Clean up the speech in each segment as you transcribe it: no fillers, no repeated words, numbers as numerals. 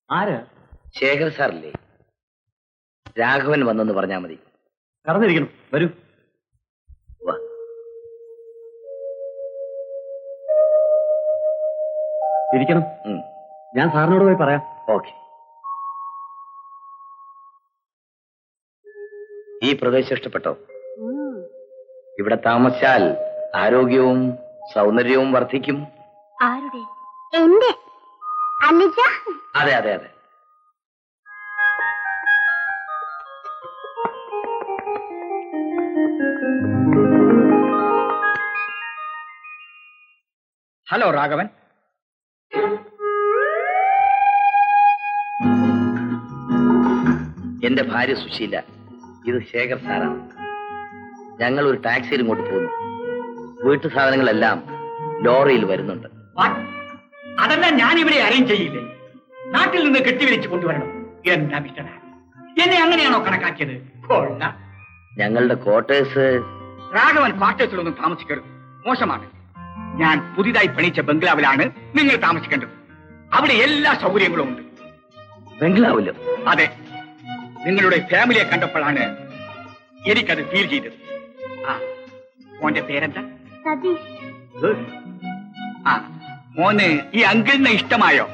ആര്? ശേഖർ സാറല്ലേ? രാഘവൻ വന്നെന്ന് പറഞ്ഞാൽ മതി. കടന്നിരിക്കണം, വരൂ. ഇരിക്കണം. ഞാൻ സാറിനോട് പോയി പറയാം. ഓക്കെ. ഈ പ്രദേശം ഇഷ്ടപ്പെട്ടോ? ഇവിടെ താമസിച്ചാൽ ആരോഗ്യവും സൗന്ദര്യവും വർദ്ധിക്കും. ആരുടെ? എന്റെ. അതെ അതെ അതെ. ഹലോ രാഘവൻ. എന്റെ ഭാര്യ സുശീല, ഇത് ശേഖർ സാറാണ്. ഞങ്ങൾ ഒരു ടാക്സിയിൽ ഇങ്ങോട്ട് പോകുന്നു. വീട്ടു സാധനങ്ങളെല്ലാം ലോറിയിൽ വരുന്നുണ്ട്. അതെല്ലാം ഞാൻ ഇവിടെ അറേഞ്ച് ചെയ്യില്ലേ? നാട്ടിൽ നിന്ന് കെട്ടിവലിച്ച് കൊണ്ടുവരണം. എന്താ മിസ്റ്റർ, എന്നെ അങ്ങനെയാണോ കണക്കാക്കിയത്? ഞങ്ങളുടെ ക്വാർട്ടേഴ്സ്. രാഘവൻ ക്വാർട്ടേഴ്സിലൊന്നും താമസിക്കരുത്, മോശമാണ്. ഞാൻ പുതിയതായി പണിച്ച ബംഗ്ലാവിലാണ് നിങ്ങൾ താമസിക്കേണ്ടത്. അവിടെ എല്ലാ സൗകര്യങ്ങളും ഉണ്ട്. ബംഗ്ലാവിലോ? അതെ. നിങ്ങളുടെ ഫാമിലിയെ കണ്ടപ്പോഴാണ് എനിക്കത് ഫീൽ ചെയ്തത്. മോന്റെ പേരെന്താ? മോന് ഈ അങ്കിളിനെ ഇഷ്ടമായോ?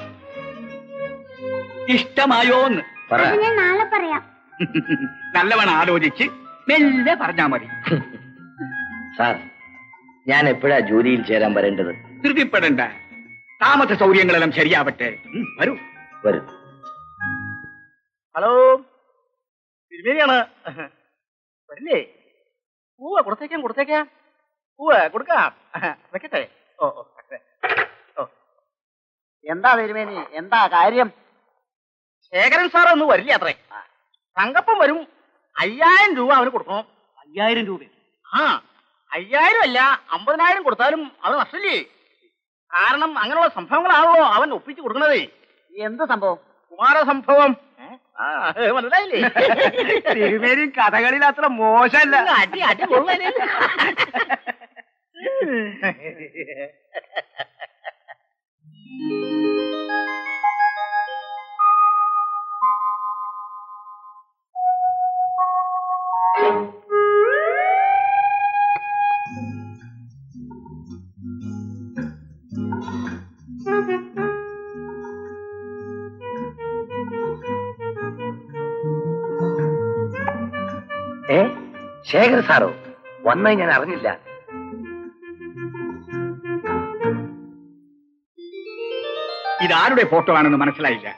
ഇഷ്ടമായോന്ന് നാളെ പറയാം. നല്ലവണ്ണം ആലോചിച്ച് മെല്ലെ പറഞ്ഞാ മതി. സാർ, ഞാൻ എപ്പോഴാ ജോലിയിൽ ചേരാൻ വരേണ്ടത്? ധൃതിപ്പെടണ്ട, താമസ സൗകര്യങ്ങളെല്ലാം ശരിയാവട്ടെ. വരൂ വരൂ. ഹലോ, തിരുമേനിയാണ്. വരില്ലേ? കൊടുത്തേക്കാം. കൊടുക്കാം. വെക്കട്ടെ. ഓ എന്താ തിരുമേനി, എന്താ കാര്യം? ശേഖരൻ സാർ ഒന്ന് വരില്ല അത്രേ. തങ്കപ്പം വരും. 5000 രൂപ അവന് കൊടുക്കണം. 5000 രൂപ? 5000 അല്ല, 50,000 കൊടുത്താലും അത് നഷ്ടല്ലേ? കാരണം അങ്ങനെയുള്ള സംഭവങ്ങളാണല്ലോ അവൻ ഒപ്പിച്ചു കൊടുക്കണതേ. എന്ത് സംഭവം? കുമാരസംഭവം. മനസ്സിലായില്ലേ? തിരുമേനി കഥകളിൽ അത്ര മോശമല്ല. അടി കൊള്ളേ. ശേഖർ സാറോ? വന്നായി ഞാൻ അറിഞ്ഞില്ല. ഇതാരുടെ ഫോട്ടോ ആണെന്ന് മനസ്സിലായില്ല.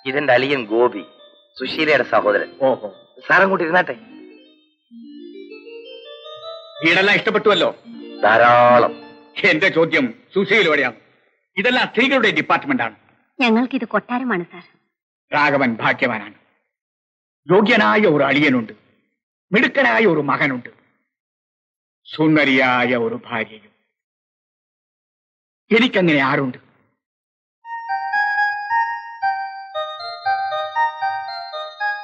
ഇതെന്റെ അളിയൻ ഗോപി, സുശീലയുടെ സഹോദരൻ. ഓഹോ. സാറും കൂട്ടി ഇരുന്നാട്ടെ. വീടെല്ലാം ഇഷ്ടപ്പെട്ടുവല്ലോ? ധാരാളം. എന്റെ ചോദ്യം സുശീലയോടെയാണ്. ഇതെല്ലാം സ്ത്രീകളുടെ ഡിപ്പാർട്ട്മെന്റാണ്. ഞങ്ങൾക്കിത് കൊട്ടാരമാണ് സാർ. രാഘവൻ ഭാഗ്യവാനാണ്. യോഗ്യനായ ഒരു അളിയനുണ്ട്, മിടുക്കനായ ഒരു മകനുണ്ട്, സുന്ദരിയായ ഒരു ഭാര്യയും. എനിക്കങ്ങനെ ആരുണ്ട്?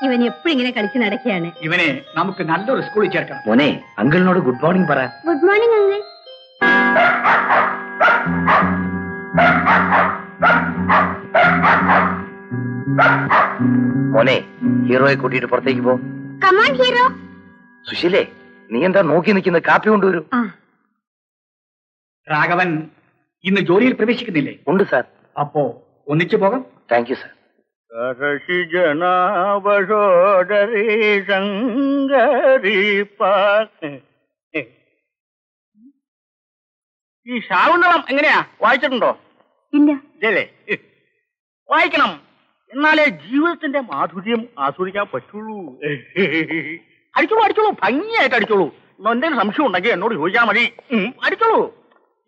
ഇവൻ എപ്പോഴും ഇങ്ങനെ കളിച്ച് നടക്കുകയാണ്. ഇവനെ നമുക്ക് നല്ലൊരു സ്കൂളിൽ ചേർക്കണം. മോനെ, അങ്കിളിനോട് ഗുഡ് മോർണിംഗ് പറ. Good morning uncle. മോനെ, ഹീറോയെ കൂട്ടിയിട്ട് പുറത്തേക്ക് പോ. Come on hero. സുശീലേ, നീ എന്താ നോക്കി നിൽക്കുന്ന? കാപ്പി കൊണ്ടുവരൂ. രാഘവൻ ഇന്ന് ജോലിയിൽ പ്രവേശിക്കുന്നില്ലേ? ഉണ്ട് സാർ. അപ്പോ ഒന്നിച്ചു പോകാം. Thank you sir. ഈ ശാകുന്തളം എങ്ങനെയാ, വായിച്ചിട്ടുണ്ടോ? ഇല്ല. ഇല്ലേ? വായിക്കണം, എന്നാലേ ജീവിതത്തിന്റെ മാധുര്യം ആസ്വദിക്കാൻ പറ്റുള്ളൂ. അടിച്ചോളൂ, ഭംഗിയായിട്ട് അടിച്ചോളൂ. എന്തെങ്കിലും സംശയം ഉണ്ടെങ്കിൽ എന്നോട് ചോദിച്ചാൽ മതി. അടിച്ചോളൂ,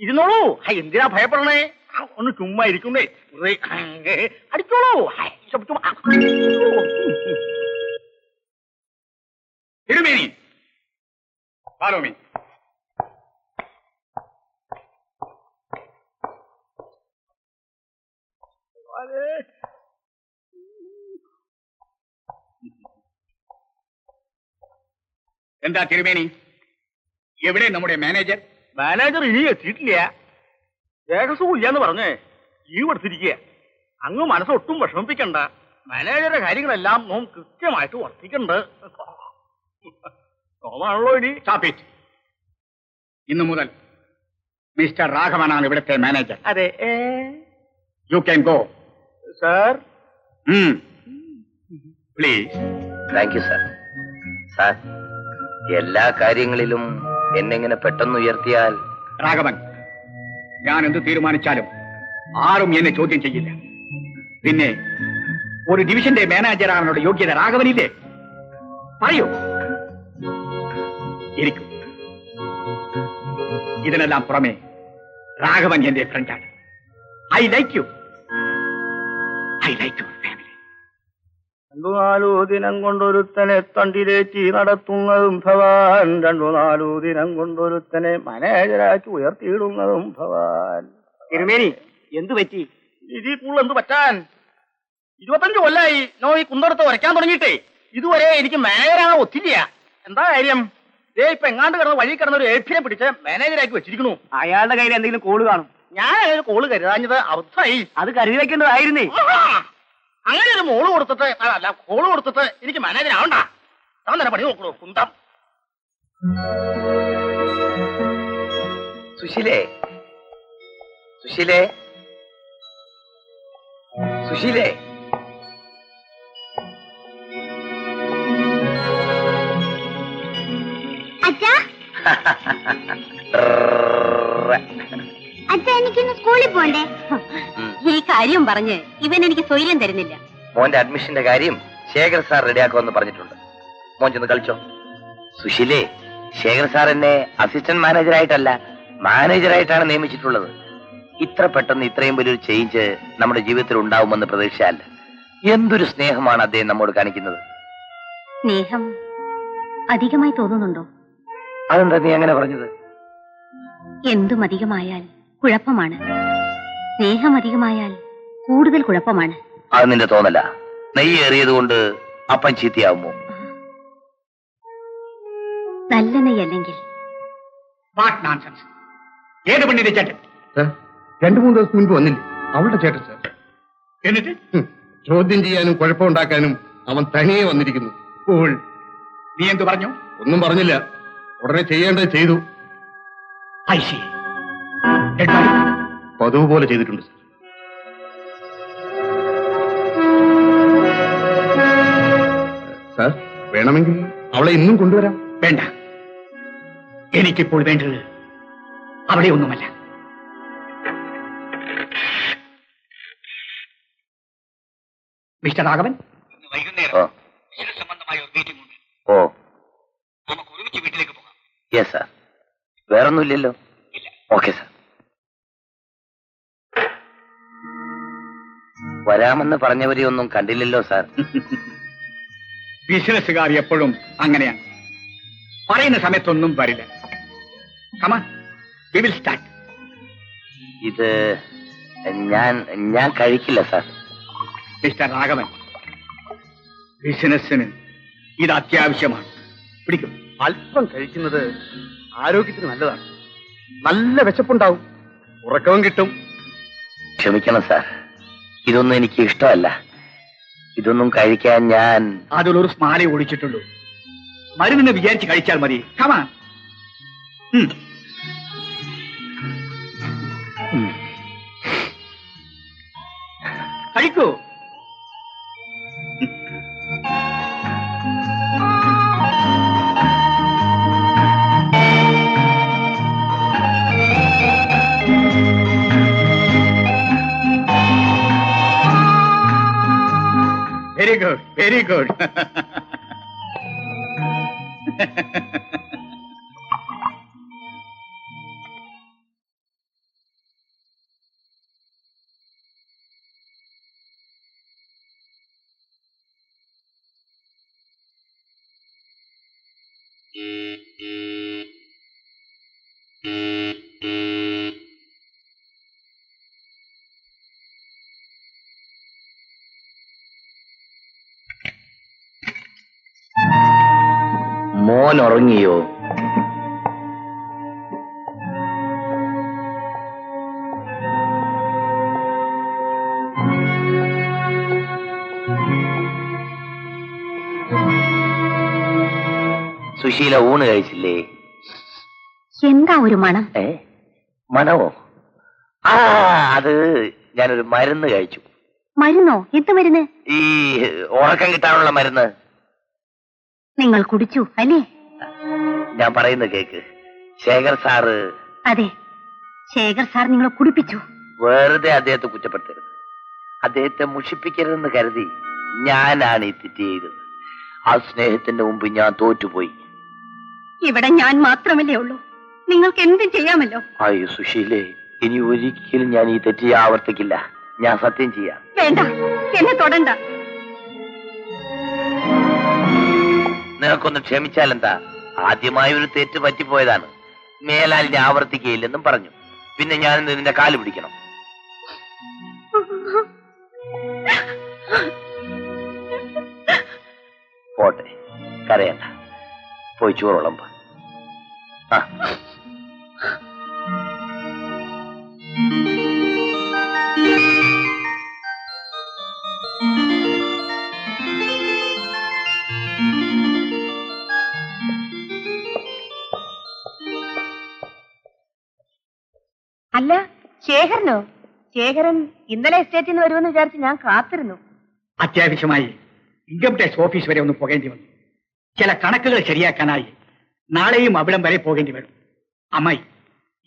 ഇരുന്നോളൂ. എന്തിനാ ഭയപ്പെടണേ? ഒന്ന് ചുമ്മാ ഇരിക്കുന്നേ. അടിച്ചോളൂ. തിരുമേനി, follow me. എന്താ തിരുമേനി, എവിടെ നമ്മുടെ മാനേജർ? മാനേജർ ഇനി എത്തിയിട്ടില്ല. രഹസ്യവും ഇല്ലാന്ന് പറഞ്ഞേ ലീവ് എടുത്തിരിക്കുക. അങ്ങ് മനസ്സൊട്ടും വിഷമിപ്പിക്കണ്ട. മാനേജറുടെ കാര്യങ്ങളെല്ലാം നോം കൃത്യമായിട്ട് വർത്തിക്കുന്നുണ്ട്. നോമാണല്ലോ ഇനി. Stop it. ഇന്നു മുതൽ മിസ്റ്റർ രാഘവനാണ് ഇവിടുത്തെ മാനേജർ. അതെ. You can go. Sir please. Thank you sir. Sir, എല്ലാ കാര്യങ്ങളിലും എന്നെങ്ങനെ പെട്ടെന്ന് ഉയർത്തിയാൽ. രാഘവൻ, ഞാൻ എന്ത് തീരുമാനിച്ചാലും ആരും എന്നെ ചോദ്യം ചെയ്യില്ല. പിന്നെ ഒരു ഡിവിഷന്റെ മാനേജറാണുള്ള യോഗ്യത രാഘവനില്ലേ? പറയൂ. ഇരിക്കൂ. ഇതിനെല്ലാം പുറമെ രാഘവൻ എന്റെ ഫ്രണ്ടാണ്. I like you. I like your family. 2-4 ദിനം കൊണ്ടൊരുത്തനെ തണ്ടിലേറ്റി നടത്തുന്നതും ഭവാൻ. 2-4 ദിനം കൊണ്ടൊരുത്തനെ മാനേജരാക്കി ഉയർത്തിയിടുന്നതും ഭവാൻ. തിരുമേനി എന്തു പറ്റി? ഇതിൽ കൂടുതൽ എന്ത് പറ്റാൻ? 25 കൊല്ലായി നോ ഈ കുന്തടത്ത് വരയ്ക്കാൻ തുടങ്ങിയിട്ടേ ഇതുവരെ എനിക്ക് മാനേജറാണ് ഒത്തില്ല. എന്താ കാര്യം? ഇപ്പൊ എങ്ങാണ്ട് കിടന്ന് വഴി കിടന്ന ഒരു എഫിനെ പിടിച്ച് മാനേജരാക്കി വെച്ചിരിക്കണു. അയാളുടെ കയ്യിൽ എന്തെങ്കിലും കോള് കാണും. ഞാൻ ഒരു കോള് കരുതാഞ്ഞത് അബദ്ധമായി. അത് കരുതി വെക്കേണ്ടതായിരുന്നേ. അങ്ങനെ ഒരു മോള് കൊടുത്തിട്ട് അല്ല കോള് കൊടുത്തിട്ട് എനിക്ക് മാനേജർ ആവണ്ട. താൻ തന്നെ പണി നോക്കണു കുന്തം. സുശീലേ, സുശീലേ, സുശീലേ. അച്ഛാ, അച്ഛാ എനിക്കിന്ന് സ്കൂളിൽ പോണ്ടേ? ഈ കാര്യം പറഞ്ഞ് ഇവൻ എനിക്ക് സ്വൈര്യം തരുന്നില്ല. മോന്റെ അഡ്മിഷന്റെ കാര്യം ശേഖർ സാർ റെഡിയാക്കുമെന്ന് പറഞ്ഞിട്ടുണ്ട്. മോൻ ചെന്ന് കളിച്ചോ. സുശീലേ, ശേഖർ സാർ എന്നെ അസിസ്റ്റന്റ് മാനേജറായിട്ടല്ല മാനേജറായിട്ടാണ് നിയമിച്ചിട്ടുള്ളത്. ഇത്ര പെട്ടെന്ന് ഇത്രയും വലിയൊരു ചേഞ്ച് നമ്മുടെ ജീവിതത്തിൽ ഉണ്ടാവുമെന്ന് പ്രതീക്ഷയല്ല. എന്തൊരു സ്നേഹമാണ് അദ്ദേഹം നമ്മോട് കാണിക്കുന്നത്. സ്നേഹം അധികമായി തോന്നുന്നുണ്ടോ? അതെന്താ നീ അങ്ങനെ പറഞ്ഞത്? എന്തും അധികമായാൽ കുഴപ്പമാണ്. സ്നേഹം അധികമായാൽ കൂടുതൽ കുഴപ്പമാണ്. അത് നിന്റെ തോന്നല. നെയ്യ് ഏറിയത് കൊണ്ട് അപ്പൻ ചീത്തയാവുമോ? നല്ല നെയ്യല്ലെങ്കിൽ. What nonsense. ഏത് പെണ്ണിന്റെ ചേട്ടൻ? 2-3 ദിവസം മുൻപ് വന്നില്ലേ അവളുടെ ചേട്ടൻ സാർ. എന്നിട്ട് ചോദ്യം ചെയ്യാനും കുഴപ്പമുണ്ടാക്കാനും അവൻ തനിയെ വന്നിരിക്കുന്നു. ഇപ്പോൾ നീ എന്തു പറഞ്ഞു? ഒന്നും പറഞ്ഞില്ല. ഉടനെ ചെയ്യേണ്ടത് ചെയ്തു. I C. ഡെഡ് ബോഡി പതിവ് പോലെ ചെയ്തിട്ടുണ്ട് സാർ. സാർ, വേണമെങ്കിൽ അവളെ ഇന്നും കൊണ്ടുവരാം. വേണ്ട. എനിക്കിപ്പോൾ വേണ്ടത് അവിടെ ഒന്നുമല്ല. മിസ്റ്റർ രാഘവൻ, ഇന്ന് വൈകുന്നേരം ബിസിനസ് സംബന്ധമായ ഒരു മീറ്റിംഗ് ഉണ്ട്. ഓ, നമുക്ക് ഒരുമിച്ച് വീട്ടിലേക്ക് പോകാം. Yes sir. വേറൊന്നുമില്ലല്ലോ? Okay sir. വരാമെന്ന് പറഞ്ഞവരെ ഒന്നും കണ്ടില്ലല്ലോ സാർ. ബിസിനസ്സുകാർ എപ്പോഴും അങ്ങനെയാണ്. പറയുന്ന സമയത്തൊന്നും വരില്ല. കമാ, വി വിൽ സ്റ്റാർട്ട്. ഇത് ഞാൻ കഴിക്കില്ല സാർ. മിസ്റ്റർ രാഘവൻ, ബിസിനസ്സിന് ഇത് അത്യാവശ്യമാണ്. പിടിക്കും. അല്പം കഴിക്കുന്നത് ആരോഗ്യത്തിന് നല്ലതാണ്. നല്ല വിശപ്പുണ്ടാവും, ഉറക്കവും കിട്ടും. ക്ഷമിക്കണം സാർ, ഇതൊന്നും എനിക്ക് ഇഷ്ടമല്ല. ഇതൊന്നും കഴിക്കാൻ ഞാൻ അതിലൊരു സ്മാലേ ഓടിച്ചിട്ടുള്ളൂ. മരുന്നിന് വിചാരിച്ച് കഴിച്ചാൽ മതി. കമാ. കഴിക്കൂ. Very good, very good. മോൻ ഉറങ്ങിയോ? സുശീല ഊണ് കഴിച്ചില്ലേ? എന്താ ഒരു മണം? മണമോ? ആ, അത് ഞാനൊരു മരുന്ന് കഴിച്ചു. മരുന്നോ? എന്ത് മരുന്ന്? ഈ ഉറക്കം കിട്ടാനുള്ള മരുന്ന്. നിങ്ങൾ കുടിച്ചു അല്ലേ? ഞാൻ പറയുന്നത് കേക്ക്. ശേഖർ സാറ്. അതെ, ശേഖർ സാർ നിങ്ങളെ കുടിപ്പിച്ചു. വെറുതെ അദ്ദേഹത്തെ കുറ്റപ്പെടുത്തരുത്. അദ്ദേഹത്തെ മുഷിപ്പിക്കരുതെന്ന് കരുതി ഞാനാണ് ഈ തെറ്റ് ചെയ്തത്. ആ സ്നേഹത്തിന്റെ മുമ്പ് ഞാൻ തോറ്റുപോയി. ഇവിടെ ഞാൻ മാത്രമല്ലേ ഉള്ളൂ, നിങ്ങൾക്ക് എന്തും ചെയ്യാമല്ലോ. അയ്യോ സുശീലേ, ഇനി ഒരിക്കലും ഞാൻ ഈ തെറ്റ് ആവർത്തിക്കില്ല. ഞാൻ സത്യം ചെയ്യാം. വേണ്ട, എന്നെ തൊടണ്ട. നിനക്കൊന്ന് ക്ഷമിച്ചാൽ എന്താ? ആദ്യമായി ഒരു തെറ്റ് പറ്റിപ്പോയതാണ്. മേലാൽ ഞാൻ ആവർത്തിക്കുകയില്ലെന്നും പറഞ്ഞു. പിന്നെ ഞാൻ നിന്റെ കാല് പിടിക്കണം. പോട്ടെ, കരയണ്ട. പോയി ചോറുളമ്പ. ആ, അല്ല, ശേഖരനോ? ശേഖരൻ ഇന്നലെ എസ്റ്റേറ്റിൽ നിന്ന് വരുമെന്ന് വിചാരിച്ച് ഞാൻ കാത്തിരുന്നു. അത്യാവശ്യമായി ഇൻകം ടാക്സ് ഓഫീസ് വരെ ഒന്ന് പോകേണ്ടി വന്നു. ചില കണക്കുകൾ ശരിയാക്കാനായി നാളെയും അവിടം വരെ പോകേണ്ടി വരും. അമ്മായി,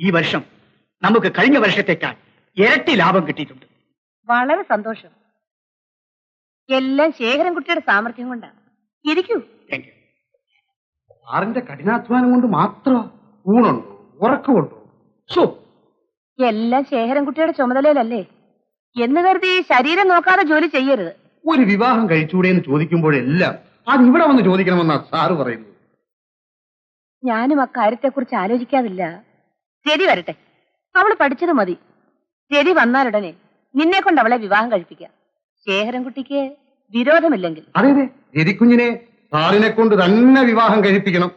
ഈ വർഷം നമുക്ക് കഴിഞ്ഞ വർഷത്തേക്കാൾ ഇരട്ടി ലാഭം കിട്ടിയിട്ടുണ്ട്. വളരെ സന്തോഷം. എല്ലാം ശേഖരൻ കുട്ടിയുടെ സാമർഥ്യം കൊണ്ടാണ്. ഇരിക്കൂ. Thank you. സാറിന്റെ കഠിനാധ്വാനം കൊണ്ട് മാത്രം ഊണുണ്ടോ, ഉറക്കമുണ്ടോ? സോ എല്ലാം ശേഖരൻ കുട്ടിയുടെ ചുമതലയിലല്ലേ എന്ന് കരുതി ശരീരം നോക്കാതെ ജോലി ചെയ്യരുത്. ഒരു വിവാഹം കഴിച്ചുകൂടെ എന്ന് ചോദിക്കുമ്പോഴെല്ലാം അത് ഇവിടെ വന്ന് ചോദിക്കണമെന്നാ സാറ് പറയുന്നത്. ഞാനും അക്കാര്യത്തെക്കുറിച്ച് ആലോചിക്കാതില്ല. രതി വരട്ടെ, അവള് പഠിച്ചത് മതി. രതി വന്നാലുടനെ നിന്നെ കൊണ്ട് അവളെ വിവാഹം കഴിപ്പിക്കാം. ശേഖരൻ കുട്ടിക്ക് വിരോധമില്ലെങ്കിൽ. അതെ അതെ, രതിക്കുഞ്ഞിനെ സാറിനെ കൊണ്ട് തന്നെ വിവാഹം കഴിപ്പിക്കണം.